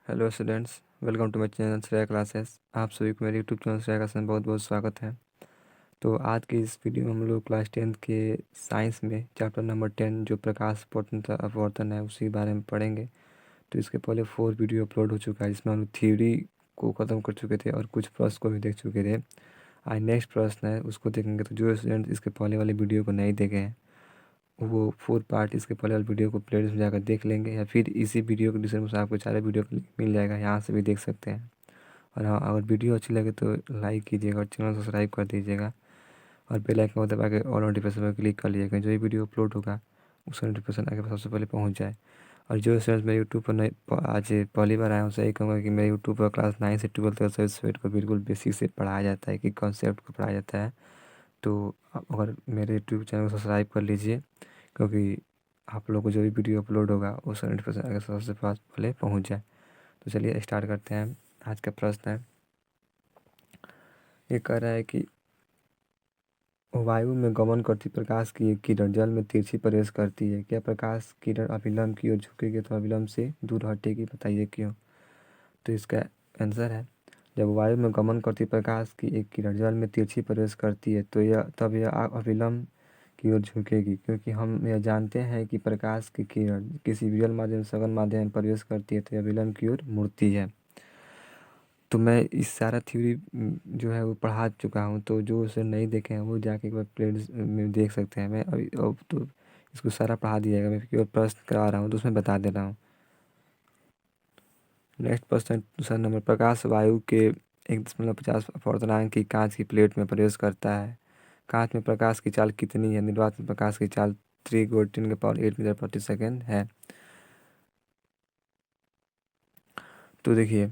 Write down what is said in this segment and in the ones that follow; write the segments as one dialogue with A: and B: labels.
A: Hello students, welcome to my channel Shreya classes. आप सभी को मेरे यूट्यूब चैनल श्रेया क्लासेस में बहुत बहुत स्वागत है। तो आज की इस वीडियो में हम लोग क्लास 10th के साइंस में चैप्टर नंबर 10 जो प्रकाश अपवर्तन है उसी बारे में पढ़ेंगे। तो इसके पहले 4 वीडियो अपलोड हो चुका है जिसमें हम लोग थ्योरी को ख़त्म कर चुके थे और कुछ प्रश्न को भी देख चुके थे। आज नेक्स्ट प्रश्न है उसको देखेंगे। तो जो स्टूडेंट इसके पहले वाले वीडियो को नहीं देखे हैं वो 4 पार्ट इसके पहले वाले वीडियो को प्लेलिस्ट में जाकर देख लेंगे, या फिर इसी वीडियो के डिस्क्रिप्शन में आपको सारे वीडियो का लिंक मिल जाएगा, यहाँ से भी देख सकते हैं। और हाँ, अगर वीडियो अच्छी लगे तो लाइक कीजिएगा और चैनल सब्सक्राइब कर दीजिएगा और बेल आइकन को दबा के ऑल नोटिफिकेशन पर क्लिक कर लीजिएगा। जो ये वीडियो अपलोड होगा उसका नोटिफिकेशन आगे सबसे पहले पहुँच जाए। और जो स्टूडेंट्स मेरे यूट्यूब पर नए आज पहली बार आए उनसे यही कहूँगा कि मेरे यूट्यूब पर क्लास 9 से 12 तक सभी सब्जेक्ट को बिल्कुल बेसिक से पढ़ाया जाता है, कि कॉन्सेप्ट को पढ़ाया जाता है। तो आप अगर मेरे यूट्यूब चैनल को सब्सक्राइब कर लीजिए, क्योंकि आप लोग को जो भी वीडियो अपलोड होगा उसका नोटिफिकेशन आगे सबसे पहले पहुँच जाए। तो चलिए स्टार्ट करते हैं। आज का प्रश्न है, ये कह रहा है कि वायु में गमन करती प्रकाश की एक किरण जल में तिरछी प्रवेश करती है। क्या प्रकाश किरण अभिलंब की ओर झुकेगी तो अभिलंब से दूर हटेगी, बताइए क्यों। तो इसका आंसर है, जब वायु में गमन करती प्रकाश की एक किरण जल में तिरछी प्रवेश करती है तो यह अभिलंब की ओर झुकेगी, क्योंकि हम यह जानते हैं कि प्रकाश की किरण किसी विरल माध्यम सघन माध्यम में प्रवेश करती है तो यह अभिलंब की ओर मुड़ती है। तो मैं इस सारा थ्योरी जो है वो पढ़ा चुका हूँ, तो जो उसे नहीं देखे हैं वो जाके एक बार प्लेलिस्ट में देख सकते हैं। मैं अभी अब तो इसको सारा पढ़ा दिएगा, मैं केवल प्रश्न करा रहा हूँ तो उसमें बता दे रहा हूँ। नेक्स्ट प्रश्न दूसरा नंबर, प्रकाश वायु के 1.50 अपवर्तनांक की कांच की प्लेट में प्रवेश करता है। कांच में प्रकाश की चाल कितनी है। निर्वात में प्रकाश की चाल 3 × 10⁸ मीटर प्रति सेकेंड है। तो देखिए,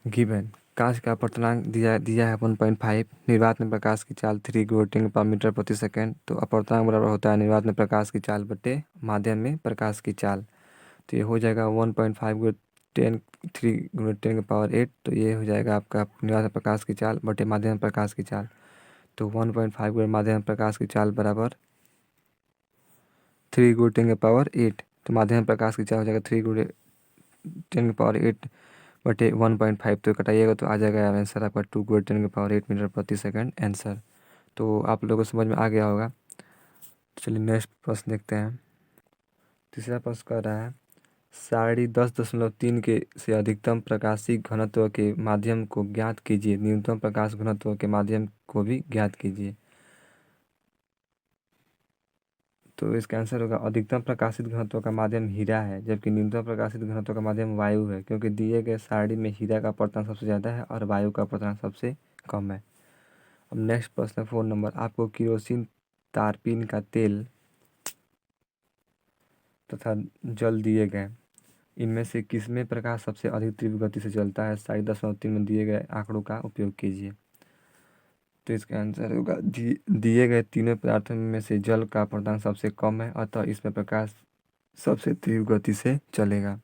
A: गिवन कांच का अपवर्तनांक दिया है 1.5। निर्वात में प्रकाश की चाल 3 × 10⁻मीटर प्रति सेकेंड। तो अपवर्तनांक बराबर होता है निर्वात में प्रकाश की चाल बटे माध्यम में प्रकाश की चाल। तो ये हो जाएगा 1.5 × 10 3 × 10⁸। तो ये हो जाएगा आपका निर्वात में प्रकाश की चाल बटे माध्यम में प्रकाश की चाल। तो 1.5 × माध्यम में प्रकाश की चाल बराबर 3 × 10⁸। तो माध्यम में प्रकाश की चाल हो जाएगा 3 × 10⁸ बटे 1.5। तो कटाइएगा तो आ जाएगा आंसर आपका 2 × 10⁸ मीटर प्रति सेकंड आंसर। तो आप लोगों को समझ में आ गया होगा। तो चलिए नेक्स्ट प्रश्न देखते हैं। तीसरा प्रश्न कर रहा है, सारणी 10.3 के से अधिकतम प्रकाशीय घनत्व के माध्यम को ज्ञात कीजिए, न्यूनतम प्रकाश घनत्व के माध्यम को भी ज्ञात कीजिए। तो इसका आंसर होगा, अधिकतम प्रकाशित घनत्व का माध्यम हीरा है जबकि न्यूनतम प्रकाशित घनत्व का माध्यम वायु है, क्योंकि दिए गए सारणी में हीरा का अपवर्तनांक सबसे ज़्यादा है और वायु का अपवर्तनांक सबसे कम है। अब नेक्स्ट प्रश्न 4 नंबर, आपको केरोसिन, तारपीन का तेल तथा जल दिए गए, इनमें से किसमें प्रकाश सबसे अधिक तीव्र गति से चलता है। 10.3 में दिए गए आंकड़ों का उपयोग कीजिए। तो इसका आंसर होगा, दिए गए तीनों पदार्थों में से जल का अपवर्तनांक सबसे कम है, अतः इसमें प्रकाश सबसे तीव्र गति से चलेगा।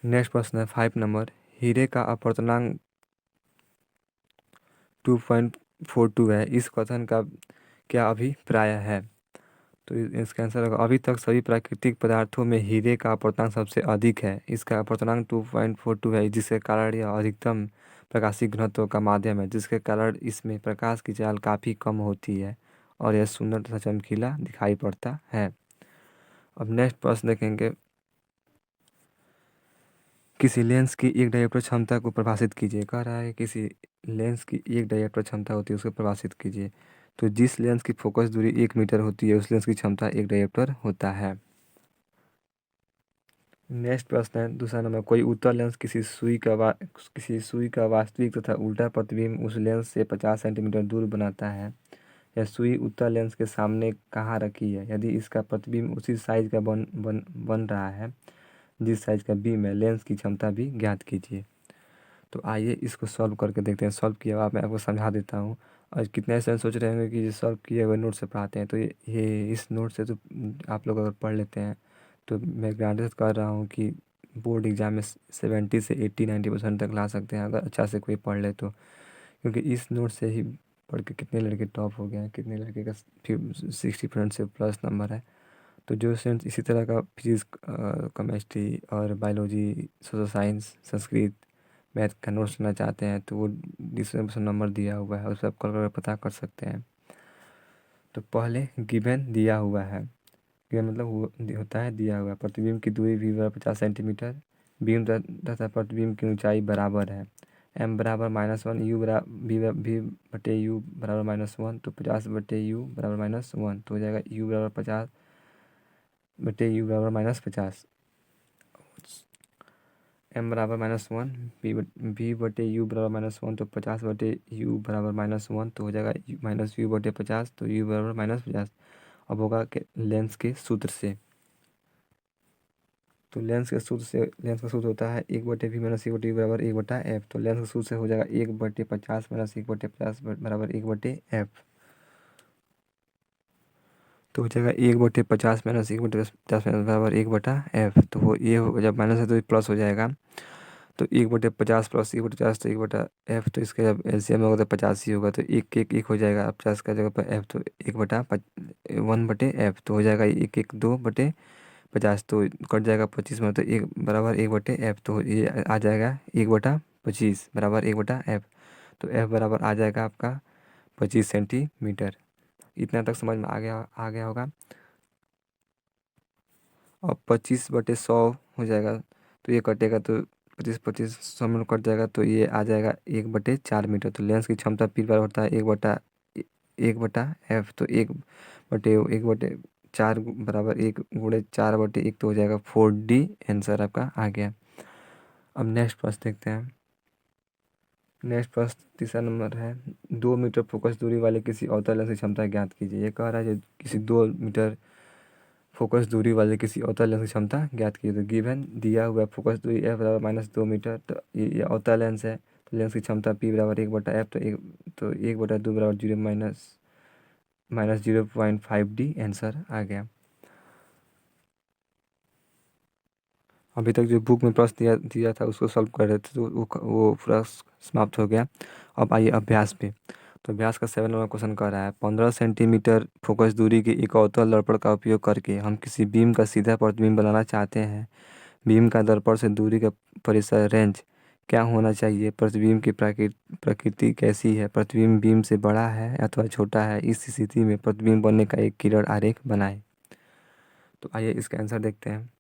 A: नेक्स्ट प्रश्न है 5 नंबर, हीरे का अपवर्तनांक 2.42 है, इस कथन का क्या अभिप्राय है। तो इसका आंसर होगा, अभी तक सभी प्राकृतिक पदार्थों में हीरे का अपवर्तनांक सबसे अधिक है। इसका अपवर्तनांक 2.42 है, जिसके कारण यह अधिकतम प्रकाशिक घनत्व का माध्यम है, जिसके कारण इसमें प्रकाश की चाल काफ़ी कम होती है और यह सुंदर तथा चमकीला दिखाई पड़ता है। अब नेक्स्ट प्रश्न देखेंगे, किसी लेंस की एक डायोप्टर क्षमता को परिभाषित कीजिए। कह रहा है किसी लेंस की एक डायोप्टर क्षमता होती है उसको परिभाषित कीजिए। तो जिस लेंस की फोकस दूरी 1 मीटर होती है उस लेंस की क्षमता 1 डायोप्टर होता है। नेक्स्ट प्रश्न है दूसरा नंबर, कोई उत्तल लेंस किसी सुई का वास्तविक तथा उल्टा प्रतिबिंब उस लेंस से 50 सेंटीमीटर दूर बनाता है। यह सुई उत्तल लेंस के सामने कहाँ रखी है। यदि इसका प्रतिबिंब उसी साइज का बन रहा है जिस साइज का बीम है, लेंस की क्षमता भी ज्ञात कीजिए। तो आइए इसको सॉल्व करके देखते हैं। सॉल्व किया हुआ मैं आपको समझा देता हूँ। और कितने स्टूडेंट सोच रहे होंगे कि ये सॉल्व किए हुए नोट से पढ़ाते हैं, तो ये इस नोट से तो आप लोग अगर पढ़ लेते हैं तो मैं गारंटी कर रहा हूँ कि बोर्ड एग्ज़ाम में 70 से 80-90% तक ला सकते हैं, अगर अच्छा से कोई पढ़ ले तो। क्योंकि इस नोट से ही पढ़ के कितने लड़के टॉप हो गए हैं, कितने लड़के का 60% से प्लस नंबर है। तो जो स्टूडेंट्स इसी तरह का फिजिक्स, केमिस्ट्री और biology, social science, Sanskrit, math का नोट्स लेना चाहते हैं तो वो डिस्क्रिप्शन नंबर दिया हुआ है, उस पर कॉल करके पता कर सकते हैं। तो पहले गिवन दिया हुआ है, गिवन मतलब होता है दिया हुआ। प्रतिबिंब की दूरी v बराबर 50 सेंटीमीटर, बीम तथा प्रतिबिंब की ऊंचाई बराबर है। m बराबर -1, u बराबर v बटे u बराबर -1, तो 50 बटे u बराबर -1, तो हो जाएगा u बराबर 50 बटे u बराबर -50। m बराबर -1, v बटे u बराबर -1, तो 50 बटे u बराबर -1, तो हो जाएगा -u बटे 50, तो u बराबर -50। अब होगा कि लेंस के सूत्र से, तो लेंस का सूत्र होता है 1/v माइनस 1/v बराबर 1/f। तो लेंस के सूत्र से हो जाएगा 1/50 माइनस 1/50 बराबर 1/f। तो हो जाएगा 1/50 माइनस 1/50 बराबर 1/f। तो वो ये जब माइनस है तो ये प्लस हो जाएगा, तो 1/50 प्लस 1/50 तो 1/f। तो इसका जब एलसीएम होगा तो 50 ही होगा, तो एक हो जाएगा। 50 का जगह पर f, तो 1/1/f। तो हो जाएगा 2/50, तो कट जाएगा 25 में, तो 1 बराबर 1/f। तो ये आ जाएगा 1/25 बराबर 1/f। तो f बराबर आ जाएगा आपका 25 सेंटीमीटर। इतना तक समझ में आ गया होगा। अब 25/100 हो जाएगा, तो ये कटेगा, तो 25 100 में कट जाएगा, तो ये आ जाएगा 1/4 मीटर। तो लेंस की क्षमता पी बार होता है 1/f। तो 1/4 बराबर 1/4/1, तो हो जाएगा 4D। आंसर आपका आ गया। अब नेक्स्ट प्रश्न देखते हैं। नेक्स्ट प्रश्न तीसरा नंबर है, 2 मीटर फोकस दूरी वाले किसी अवतल लेंस की क्षमता ज्ञात कीजिए। ये कह रहा है किसी 2 मीटर फोकस दूरी वाले किसी अवतल लेंस की क्षमता ज्ञात कीजिए। तो गिवन दिया हुआ है फोकस दूरी f बराबर -2 मीटर, तो ये अवतल लेंस है, तो लेंस की क्षमता p बराबर 1/f। तो 1/2 बराबर 0 माइनस 0.5D। आंसर आ गया। अभी तक जो बुक में प्रश्न दिया था उसको सॉल्व कर रहे थे, तो वो पूरा समाप्त हो गया। अब आइए अभ्यास पे। तो अभ्यास का 7 नंबर क्वेश्चन कर रहा है, 15 सेंटीमीटर फोकस दूरी के एक अवतल दर्पण का उपयोग करके हम किसी बीम का सीधा प्रतिबिंब बनाना चाहते हैं। बीम का दर्पण से दूरी का परिसर रेंज क्या होना चाहिए? प्रतिबिंब की प्रकृति कैसी है? प्रतिबिंब बीम से बड़ा है अथवा छोटा है? इस स्थिति में प्रतिबिंब बनने का एक किरण आरेख बनाएं। तो आइए इसका आंसर देखते हैं।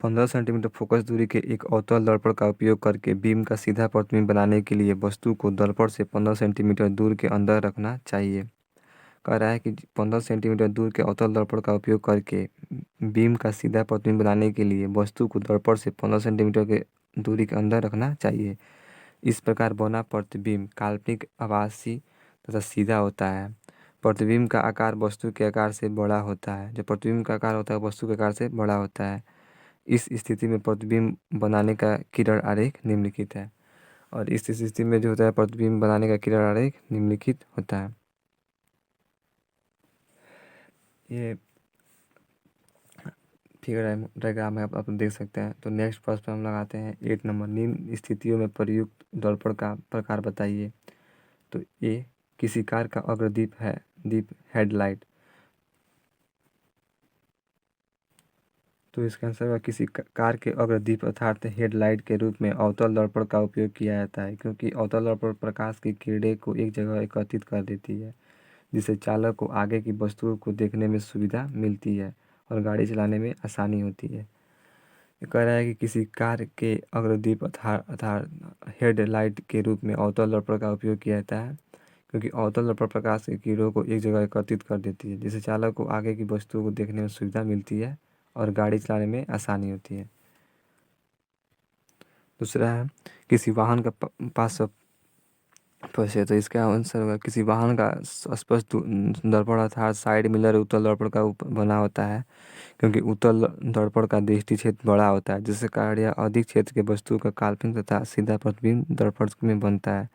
A: 15 सेंटीमीटर फोकस दूरी के एक अवतल दर्पण का उपयोग करके बीम का सीधा प्रतिबिंब बनाने के लिए वस्तु को दर्पण से 15 सेंटीमीटर दूर के अंदर रखना चाहिए। कह रहा है कि 15 सेंटीमीटर दूर के अवतल दर्पण का उपयोग करके बीम का सीधा प्रतिबिंब बनाने के लिए वस्तु को दर्पण से 15 सेंटीमीटर के दूरी के अंदर रखना चाहिए। इस प्रकार बना प्रतिबिंब काल्पनिक, आभासी तथा सीधा होता है। प्रतिबिंब का आकार वस्तु के आकार से बड़ा होता है। जो प्रतिबिंब का आकार होता है वस्तु के आकार से बड़ा होता है। इस स्थिति में प्रतिबिंब बनाने का किरण आरेख निम्नलिखित है। और इस स्थिति में जो होता है प्रतिबिंब बनाने का किरण आरेख निम्नलिखित होता है। ये फिगर डायग्राम है, आप देख सकते हैं। तो नेक्स्ट प्रश्न हम लगाते हैं 8 नंबर, निम्न स्थितियों में प्रयुक्त दर्पण का प्रकार बताइए। तो ए, किसी कार का अग्रदीप है, दीप हेडलाइट। तो इसका आंसर है किसी कार के अग्रदीप अर्थात हेडलाइट के रूप में अवतल दर्पण का उपयोग किया जाता है, क्योंकि अवतल दर्पण प्रकाश की किरणें को एक जगह एकत्रित कर देती है, जिससे चालक को आगे की वस्तुओं को देखने में सुविधा मिलती है और गाड़ी चलाने में आसानी होती है। ये कह रहा है कि किसी कार के अग्रदीप अर्थात हेडलाइट के रूप में अवतल दर्पण का उपयोग किया जाता है, क्योंकि अवतल दर्पण प्रकाश की किरणों को एक जगह एकत्रित कर देती है, जिससे चालक को आगे की वस्तुओं को देखने में सुविधा मिलती है और गाड़ी चलाने में आसानी होती है। दूसरा है किसी वाहन का पास पैसे, तो इसका आंसर होगा किसी वाहन का स्पष्ट दर्पण अर्थात साइड मिरर उत्तल दर्पण का बना होता है, क्योंकि उत्तल दर्पण का दृष्टि क्षेत्र बड़ा होता है, जिससे कारण यह अधिक क्षेत्र के वस्तु का काल्पनिक तथा सीधा प्रतिबिंब दर्पण में बनता है,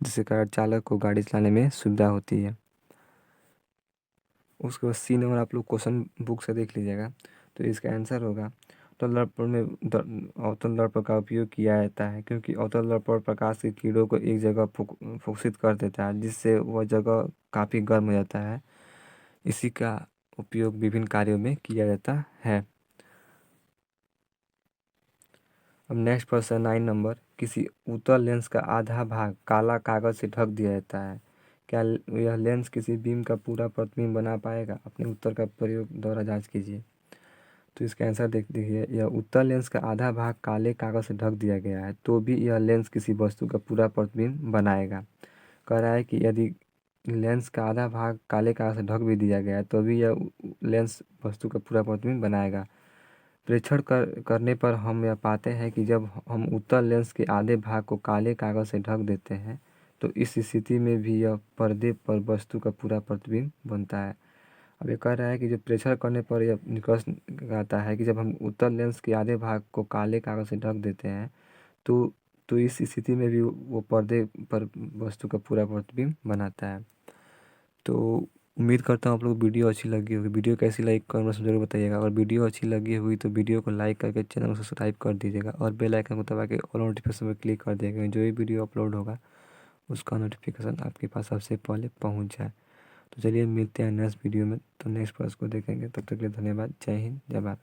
A: जिससे कारण चालक को गाड़ी चलाने में सुविधा होती है। उसके बाद सी नंबर आप लोग क्वेश्चन बुक से देख लीजिएगा। तो इसका आंसर होगा अवतल दर्पण में अवतल दर्पण का उपयोग किया जाता है, क्योंकि अवतल दर्पण प्रकाश की किरणों को एक जगह फोकसित कर देता है, जिससे वह जगह काफ़ी गर्म हो जाता है। इसी का उपयोग विभिन्न कार्यों में किया जाता है। अब नेक्स्ट प्रश्न 9 नंबर, किसी उत्तल लेंस का आधा भाग काला कागज से ढक दिया जाता है, क्या यह लेंस किसी बीम का पूरा प्रतिबिंब बना पाएगा? अपने उत्तर का प्रयोग द्वारा जांच कीजिए। तो इसका आंसर देख देखिए, यह उत्तल लेंस का आधा भाग काले कागज से ढक दिया गया है तो भी यह लेंस किसी वस्तु का पूरा प्रतिबिंब बनाएगा। कह रहा है कि यदि लेंस का आधा भाग काले कागज से ढक भी दिया गया है तो भी यह लेंस वस्तु का पूरा प्रतिबिंब बनाएगा। प्रेक्षण करने पर हम यह पाते हैं कि जब हम उत्तल लेंस के आधे भाग को काले कागज से ढक देते हैं तो इस स्थिति में भी यह पर्दे पर वस्तु का पूरा प्रतिबिंब बनता है। अब ये कह रहा है कि जो प्रेक्षण करने पर यह निष्कर्ष आता है कि जब हम उत्तल लेंस के आधे भाग को काले कागज से ढक देते हैं तो इस स्थिति में भी वो पर्दे पर वस्तु का पूरा प्रतिबिंब बनाता है। तो उम्मीद करता हूँ आप लोग वीडियो अच्छी लगी होगी। वीडियो कैसी लगी कमेंट में ज़रूर बताइएगा। अगर वीडियो अच्छी लगी हुई तो वीडियो को लाइक करके चैनल को सब्सक्राइब कर दीजिएगा और बेल आइकन को दबा के ऑल नोटिफिकेशन पर क्लिक कर दिएगा। जो भी वीडियो अपलोड होगा उसका नोटिफिकेशन आपके पास सबसे पहले पहुँच जाए। तो चलिए मिलते हैं नेक्स्ट वीडियो में। तो नेक्स्ट प्रश्न को देखेंगे, तब तक के लिए धन्यवाद। जय हिंद, जय भारत।